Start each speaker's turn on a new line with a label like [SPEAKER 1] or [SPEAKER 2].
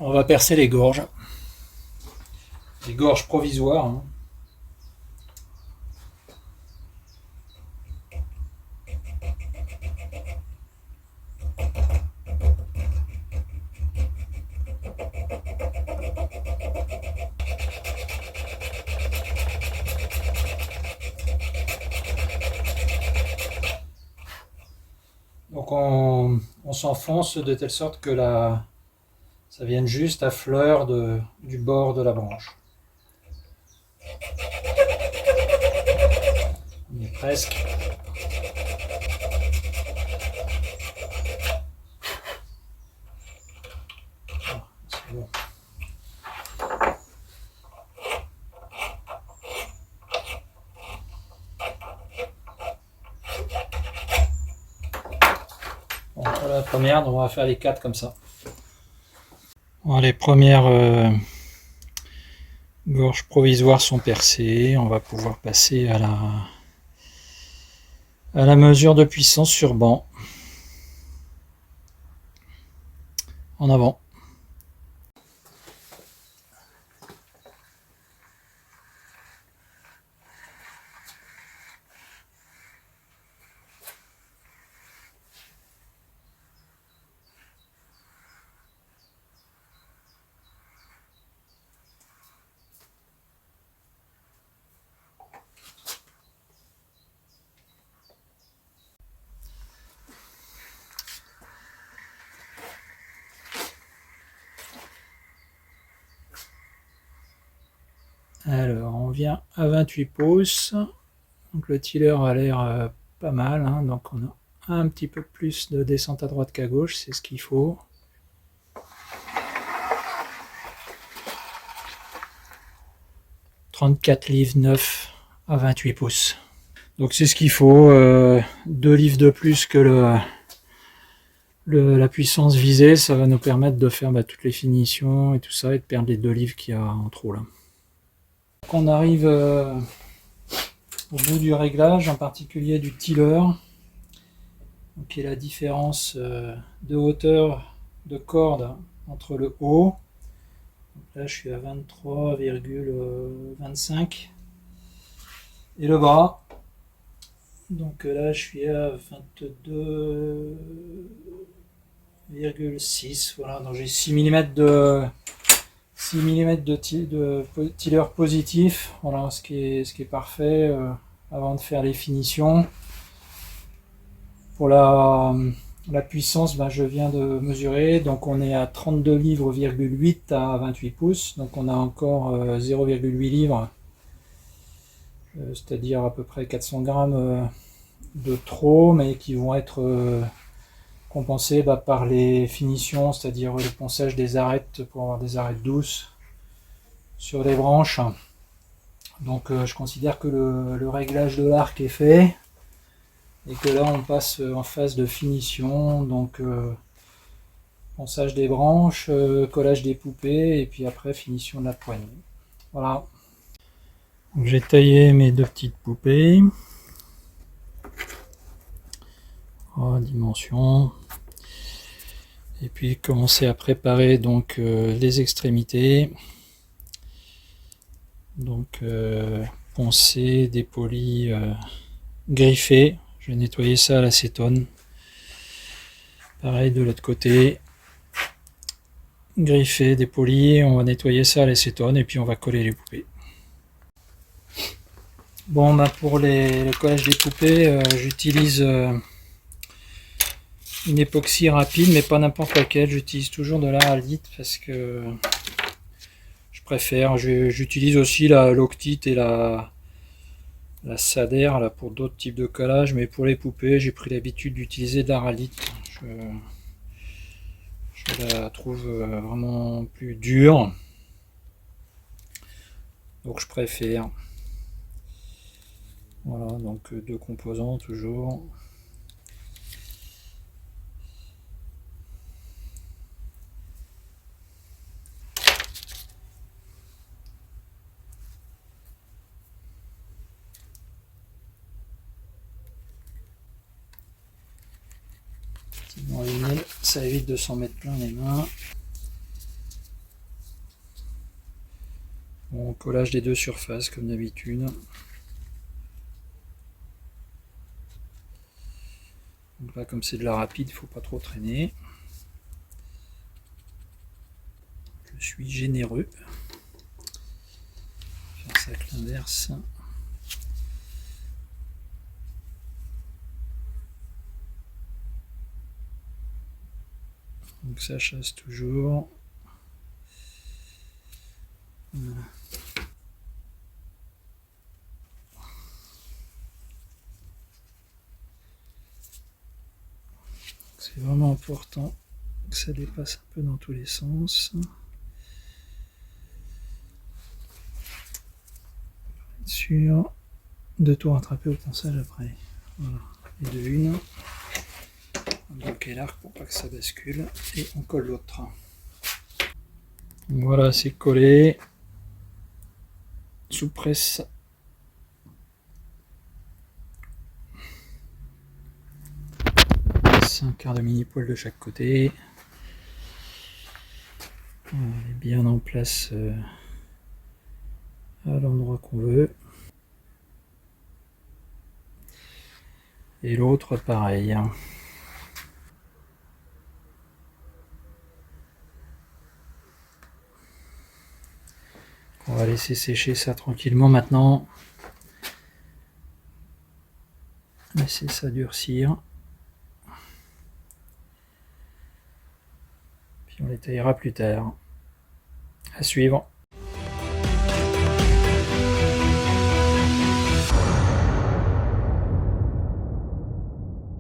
[SPEAKER 1] On va percer les gorges. Des gorges provisoires. Hein. Donc on s'enfonce de telle sorte que ça vienne juste à fleur du bord de la branche. On y est presque. C'est bon. Bon, voilà la première, donc on va faire les 4 comme ça. Bon, les premières gorges provisoires sont percées. On va pouvoir passer à la mesure de puissance sur banc. En avant. Alors, on vient à 28 pouces. Donc le tiller a l'air pas mal. Hein, donc on a un petit peu plus de descente à droite qu'à gauche, c'est ce qu'il faut. « 34 livres 9 à 28 pouces. Donc c'est ce qu'il faut. 2 livres de plus que la puissance visée, ça va nous permettre de faire toutes les finitions et tout ça, et de perdre les 2 livres qu'il y a en trop là. Donc on arrive au bout du réglage, en particulier du tiller, qui est la différence de hauteur de corde entre le haut. Donc là je suis à 23,25 et le bas. Donc là je suis à 22,6. Voilà, donc j'ai 6 mm de tiller positif, voilà, ce qui est parfait avant de faire les finitions. Pour la puissance, je viens de mesurer, donc on est à 32 livres,8 à 28 pouces, donc on a encore 0,8 livres, c'est-à-dire à peu près 400 grammes de trop, mais qui vont être compensé par les finitions, c'est-à-dire le ponçage des arêtes pour avoir des arêtes douces sur les branches. Donc je considère que le réglage de l'arc est fait et que là on passe en phase de finition, donc ponçage des branches, collage des poupées et puis après finition de la poignée. Voilà. J'ai taillé mes 2 petites poupées. Dimension. Et puis commencer à préparer donc les extrémités. Donc poncer, dépolis, griffer. Je vais nettoyer ça à l'acétone. Pareil de l'autre côté. Griffer, dépolis, on va nettoyer ça à l'acétone et puis on va coller les poupées. Bon, pour le collage des poupées, j'utilise une époxy rapide, mais pas n'importe laquelle. J'utilise toujours de l'Araldite parce que je préfère. J'utilise aussi la Loctite et la Sader là, pour d'autres types de collage, mais pour les poupées, j'ai pris l'habitude d'utiliser de l'Araldite. Je la trouve vraiment plus dure, donc je préfère. Voilà, donc 2 composants toujours. Ça évite de s'en mettre plein les mains. Bon, collage des deux surfaces comme d'habitude. Donc là, comme c'est de la rapide, il ne faut pas trop traîner. Je suis généreux. Faire ça avec l'inverse. Donc ça chasse toujours. Voilà. C'est vraiment important que ça dépasse un peu dans tous les sens. Être sûr de tout rattraper au ponçage après. Voilà. Et de une. On bloque l'arc pour pas que ça bascule. Et on colle l'autre. Voilà, c'est collé. Sous presse. Un quart de mini poil de chaque côté. On est bien en place à l'endroit qu'on veut. Et l'autre pareil. On va laisser sécher ça tranquillement maintenant. Laisser ça durcir. Puis on les taillera plus tard. À suivre.